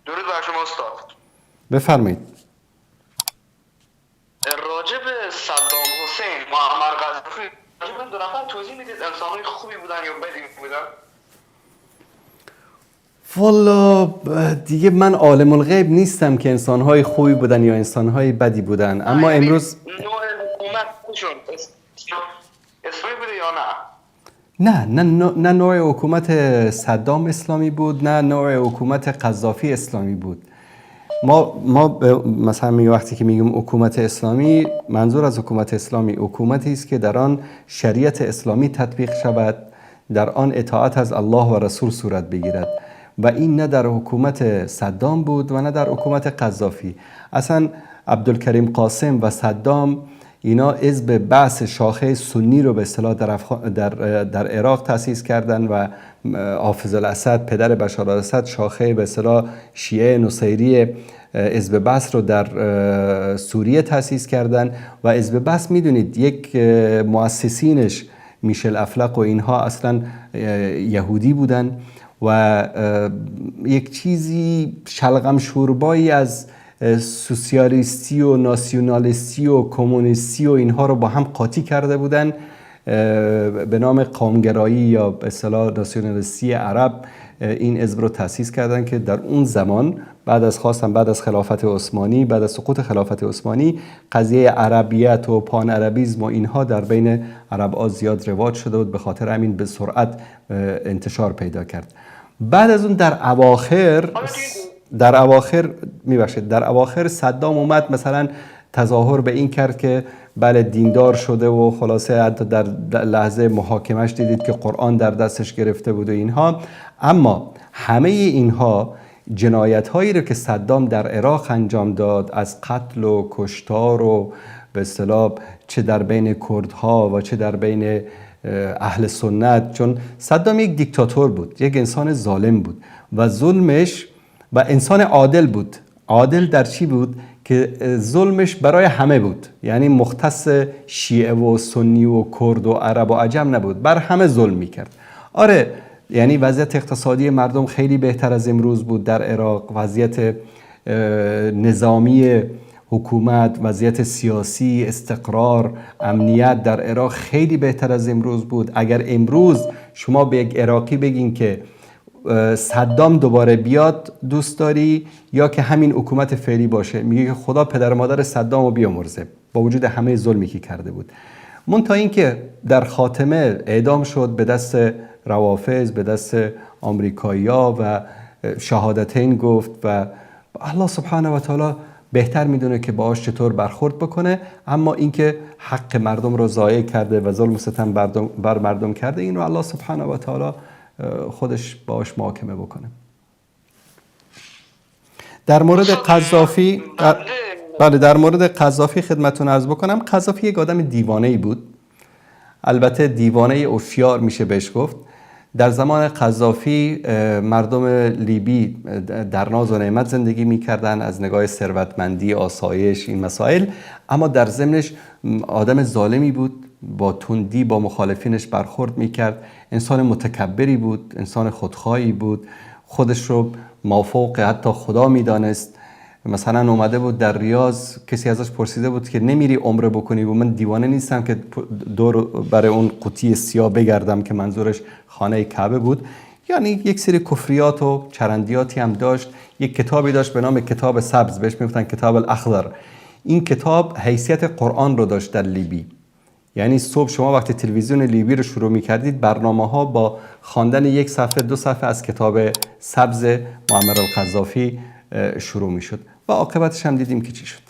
درود بر شما استاد. بفرمایید. راجب صدام حسین، معمر قذافی، راجب این دو نفر توضیح میدید انسان‌های خوبی بودن یا بدی بودن؟ والا دیگه من عالم الغیب نیستم که انسان‌های خوبی بودن یا انسان‌های بدی بودن، اما یعنی امروز نوع حکومتشون اسلامی بوده یا نه؟ نه نوع حکومت صدام اسلامی بود، نه نوع حکومت قذافی اسلامی بود. ما مثلا میگه وقتی که میگیم حکومت اسلامی، منظور از حکومت اسلامی حکومتی است که در آن شریعت اسلامی تطبیق شود، در آن اطاعت از الله و رسول صورت بگیرد و این نه در حکومت صدام بود و نه در حکومت قذافی. اصلا عبدالکریم قاسم و صدام اینا حزب بعث شاخه سنی رو به اصطلاح در عراق تأسیس کردن و حافظ الاسد پدر بشار الاسد شاخه به اصطلاح شیعه نصیری حزب بعث رو در سوریه تأسیس کردن و حزب بعث میدونید یک مؤسسینش میشل افلق و اینها اصلا یهودی بودن و یک چیزی شلغم شوربایی از سوسیالیستی و ناسیونالیستی و کمونیستی و اینها رو با هم قاطی کرده بودن به نام قومگرایی یا به اصطلاح ناسیونالیستی عرب. این حزب رو تأسیس کردن که در اون زمان بعد از خلافت عثمانی، بعد از سقوط خلافت عثمانی، قضیه عربیت و پان عربیسم و اینها در بین عرب‌ها زیاد رواج شده بود، به خاطر همین به سرعت انتشار پیدا کرد. بعد از اون در اواخر صدام اومد مثلا تظاهر به این کرد که بله دیندار شده و خلاصه حتی در لحظه محاکمش دیدید که قرآن در دستش گرفته بود و اینها. اما همه اینها جنایت هایی رو که صدام در عراق انجام داد، از قتل و کشتار و به اصطلاح چه در بین کردها و چه در بین اهل سنت، چون صدام یک دیکتاتور بود، یک انسان ظالم بود و ظلمش و انسان عادل بود. عادل در چی بود؟ که ظلمش برای همه بود، یعنی مختص شیعه و سنی و کرد و عرب و عجم نبود، بر همه ظلم میکرد. آره یعنی وضعیت اقتصادی مردم خیلی بهتر از امروز بود در عراق، وضعیت نظامی حکومت، وضعیت سیاسی، استقرار، امنیت در عراق خیلی بهتر از امروز بود. اگر امروز شما به یک عراقی بگین که صدام دوباره بیاد دوست داری یا که همین حکومت فعلی باشه، میگه که خدا پدر مادر صدام رو بیامرزه با وجود همه ظلمی که کرده بود. منتها این که در خاتمه اعدام شد به دست روافض، به دست آمریکایی‌ها و شهادتین گفت و الله سبحانه و تعالی بهتر میدونه که باهاش چطور برخورد بکنه، اما اینکه حق مردم رو ضایع کرده و ظلم و ستم بر مردم کرده، این رو الله سبحانه و تعالی خودش باهاش محاکمه بکنه. در مورد قذافی در مورد قذافی خدمتتون عرض بکنم، قذافی یک آدم دیوانه‌ای بود، البته دیوانه هوشیار میشه بهش گفت. در زمان قذافی مردم لیبی در ناز و نعمت زندگی میکردن از نگاه ثروتمندی، آسایش، این مسائل، اما در ضمنش آدم ظالمی بود، با تندی با مخالفینش برخورد میکرد، انسان متکبری بود، انسان خودخواهی بود، خودش رو مافوق حتی خدا میدانست. مثلا اومده بود در ریاض، کسی ازش پرسیده بود که نمیری عمره بکنی؟ و من دیوانه نیستم که دور برای اون قوطی سیاه بگردم، که منظورش خانه کعبه بود. یعنی یک سری کفریات و چرندیاتی هم داشت. یک کتابی داشت به نام کتاب سبز، بهش میگفتن کتاب الاخضر. این کتاب حیثیت قرآن رو داشت در لیبی. یعنی صبح شما وقتی تلویزیون لیبی رو شروع می‌کردید، برنامه‌ها با خواندن یک صفحه دو صفحه از کتاب سبز معمر القذافی شروع می‌شد و عاقبتش هم دیدیم که چی شد.